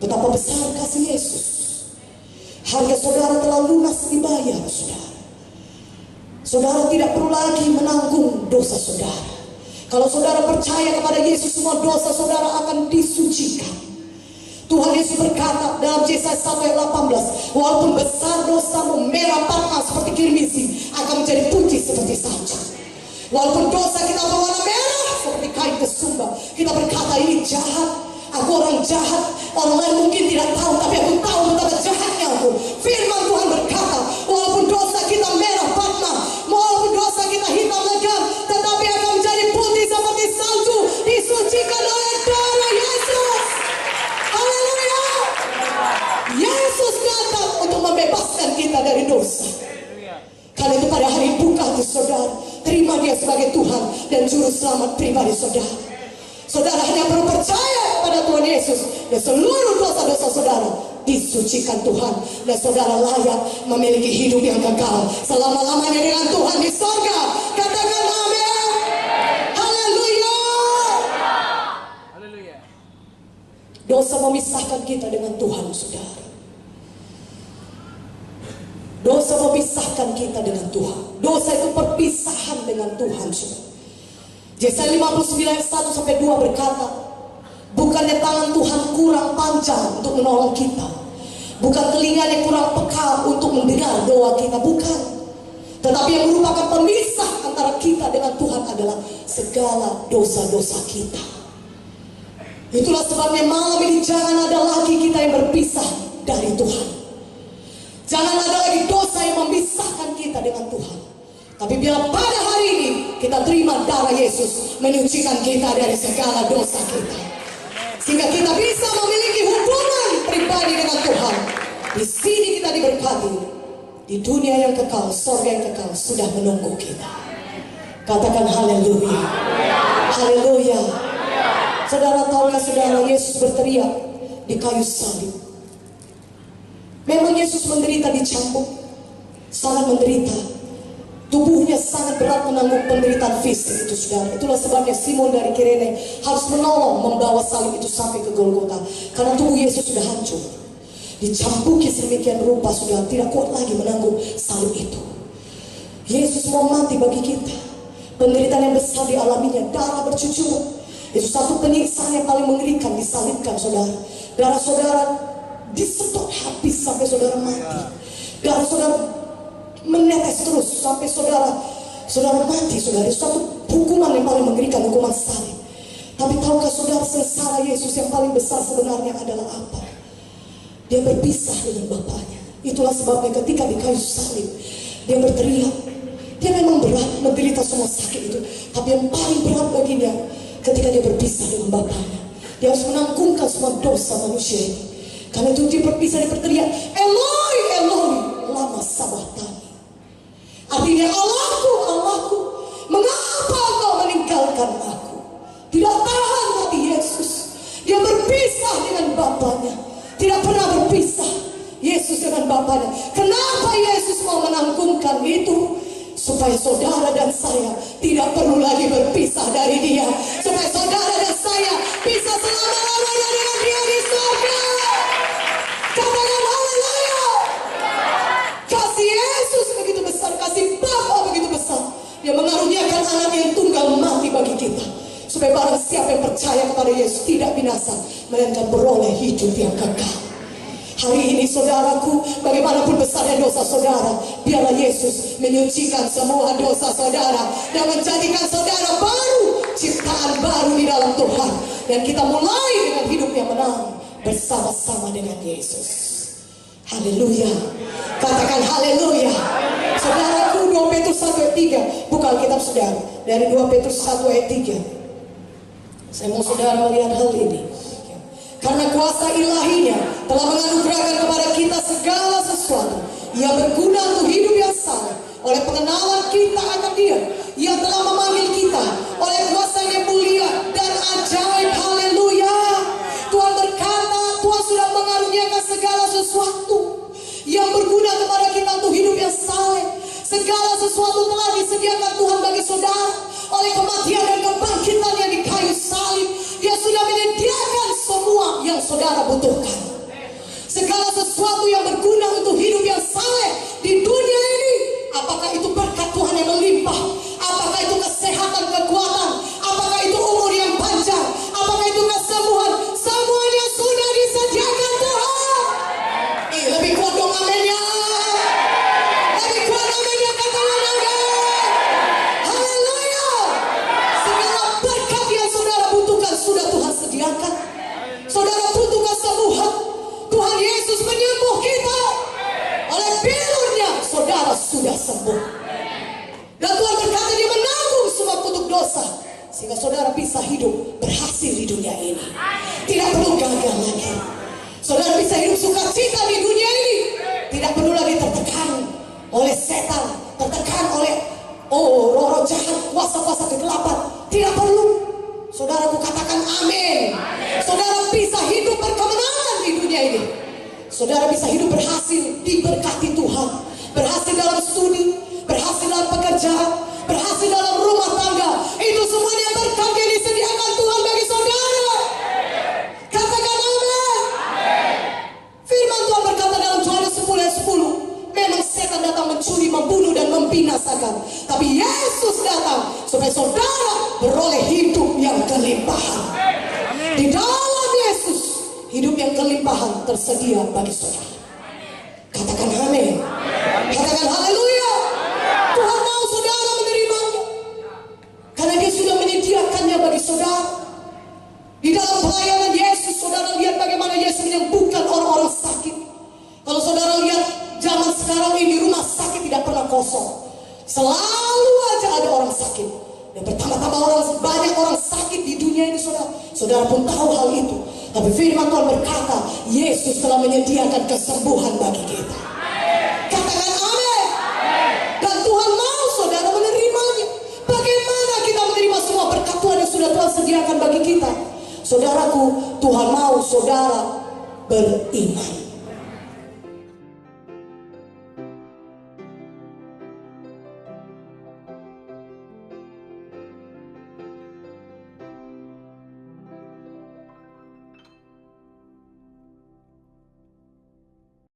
Betapa besar kasih Yesus. Harga saudara telah lunas dibayar, saudara. Saudara tidak perlu lagi menanggung dosa saudara. Kalau saudara percaya kepada Yesus, semua dosa saudara akan disucikan. Tuhan Yesus berkata dalam Yesaya 1 ayat 18, walaupun besar dosamu merah parna seperti kirmisi, akan menjadi putih seperti salju. Walaupun dosa kita berwarna merah seperti kain kesumba, kita berkata ini jahat, aku orang jahat. Orang lain mungkin tidak tahu, tapi aku tahu betapa jahatnya aku. Firman Tuhan berkata, walaupun dosa kita merah parna, walaupun dosa kita hitam legam, tetapi akan menjadi putih seperti salju, disucikan oleh darah Yesus. Haleluya. Yesus datang untuk membebaskan kita dari dosa. Karena itu pada hari buka hati saudara, terima Dia sebagai Tuhan dan Juru Selamat pribadi saudara. Saudara hanya perlu percaya pada Tuhan Yesus, dan seluruh dosa-dosa saudara disucikan Tuhan, dan saudara layak memiliki hidup yang kekal selama-lamanya dengan Tuhan di sorga. Katakan amin. Haleluya. Haleluya. Dosa memisahkan kita dengan Tuhan, saudara. Dosa memisahkan kita dengan Tuhan. Dosa itu perpisahan dengan Tuhan, saudara. Yesaya 59 ayat 1-2 berkata, bukannya tangan Tuhan kurang panjang untuk menolong kita, bukan telinganya kurang peka untuk mendengar doa kita, bukan. Tetapi yang merupakan pemisah antara kita dengan Tuhan adalah segala dosa-dosa kita. Itulah sebabnya malam ini jangan ada lagi kita yang berpisah dari Tuhan. Jangan ada lagi dosa yang memisahkan kita dengan Tuhan. Tapi biar pada hari ini kita terima darah Yesus menyucikan kita dari segala dosa kita, sehingga kita bisa memiliki hubungan pribadi dengan Tuhan. Di sini kita diberkati, di dunia yang kekal, surga yang kekal sudah menunggu kita. Katakan haleluya. Haleluya. Saudara tahukah saudara, Yesus berteriak di kayu salib. Memang Yesus menderita dicambuk, sangat menderita. Tubuhnya sangat berat menanggung penderitaan fisik itu, saudara. Itulah sebabnya Simon dari Kirene harus menolong membawa salib itu sampai ke Golgota, karena tubuh Yesus sudah hancur, dicambuki sedemikian rupa, sudah tidak kuat lagi menanggung salib itu. Yesus mau mati bagi kita. Penderitaan yang besar dialaminya, darah bercucuran. Itu satu penyiksaan yang paling mengerikan, disalibkan, saudara. Darah saudara disedot habis sampai saudara mati. Darah saudara menetes terus sampai saudara mati, saudara. Suatu hukuman yang paling mengerikan, hukuman salib. Tapi tahukah saudara, sengsara Yesus yang paling besar sebenarnya adalah apa? Dia berpisah dengan Bapaknya. Itulah sebabnya ketika di kayu salib dia berteriak. Dia memang berat menderita semua sakit itu, tapi yang paling berat baginya ketika dia berpisah dengan Bapaknya. Dia harus menanggungkan semua dosa manusia ini. Karena itu dia berpisah, dia berteriak, Eloi, Eloi, lama sabachthani. Artinya, Allahku, Allahku, mengapa engkau meninggalkan aku? Tidak tahan hati Yesus. Dia berpisah dengan Bapaknya. Tidak pernah berpisah Yesus dengan Bapaknya. Kenapa Yesus mau menanggungkan itu? Supaya saudara dan saya tidak perlu lagi berpisah dari Dia. Supaya saudara dan saya bisa selama-lamanya dengan Dia di surga. Katakan haleluya. Kasih Yesus begitu besar, kasih Bapa begitu besar. Dia mengaruniakan anak yang tunggal mati bagi kita, supaya barang siapa yang percaya kepada Yesus tidak binasa, melainkan beroleh hidup yang kekal. Hari ini saudaraku, bagaimanapun besarnya dosa saudara, biarlah Yesus menyucikan semua dosa saudara dan menjadikan saudara baru, ciptaan baru di dalam Tuhan. Dan kita mulai dengan hidup yang menang bersama-sama dengan Yesus. Haleluya. Katakan haleluya. Saudaraku, 2 Petrus 1 ayat 3. Buka Alkitab saudara, dari 2 Petrus 1 ayat 3. Saya mau saudara melihat hal ini. Karena kuasa ilahinya telah menganugerahkan kepada kita segala sesuatu yang berguna untuk hidup yang saleh oleh pengenalan kita akan Dia yang telah memanggil kita oleh kuasa yang mulia dan ajaib. Haleluya. Tuhan berkata, Tuhan sudah mengaruniakan segala sesuatu yang berguna kepada kita untuk hidup yang saleh. Segala sesuatu telah disediakan Tuhan bagi saudara oleh kematian dan kebangkitan yang di kayu salib. Dia sudah menyediakan semua yang saudara butuhkan. sesuatu yang berguna untuk hidup yang saleh di dunia ini. Apakah itu berkat Tuhan yang melimpah? Apakah itu kesehatan, kekuatan? Apakah itu umur yang panjang? Apakah itu kesembuhan? Semuanya sudah disediakan Tuhan. Lebih kuat dong amennya. Lebih kuat amennya, katakan amin. Haleluya. Segala berkat yang saudara butuhkan sudah Tuhan sediakan. Saudara butuh kesembuhan, Tuhan Yesus menyembuh kita. Oleh pilurnya saudara sudah sembuh. Dan Tuhan berkata Dia menanggung semua kutuk dosa, sehingga saudara bisa hidup berhasil di dunia ini. Tidak perlu gagal lagi. Saudara bisa hidup sukacita di dunia ini. Tidak perlu lagi tertekan oleh setan, tertekan oleh roh-roh jahat, kuasa-kuasa kegelapan. Tidak perlu. Saudaraku katakan amin. Saudara bisa hidup berkemenangan di dunia ini. Saudara bisa hidup berhasil, diberkati Tuhan. Berhasil dalam studi, berhasil dalam pekerjaan, berhasil dalam rumah tangga. Itu semuanya berkat yang disediakan Tuhan bagi saudara. Katakan amin. Firman Tuhan berkata dalam Yohanes 10 ayat 10, memang setan datang mencuri, membunuh dan membinasakan, tapi Yesus datang supaya saudara beroleh hidup yang kelimpahan. Di dalam Yesus hidup yang kelimpahan tersedia bagi saudara. Katakan amin. Katakan haleluya. Tuhan mau saudara menerimanya, karena Dia sudah menyediakannya bagi saudara. Di dalam pelayanan Yesus, saudara lihat bagaimana Yesus menyembuhkan orang-orang sakit. Kalau saudara lihat zaman sekarang ini, rumah sakit tidak pernah kosong. Selalu aja ada orang sakit. Dan bertambah-tambah banyak orang sakit di dunia ini, saudara. Saudara pun tahu hal itu. Tapi firman Tuhan berkata, Yesus telah menyediakan kesembuhan bagi kita. Katakan amin. Dan Tuhan mau saudara menerimanya. Bagaimana kita menerima semua berkat Tuhan yang sudah Tuhan sediakan bagi kita? Saudaraku, Tuhan mau saudara beriman.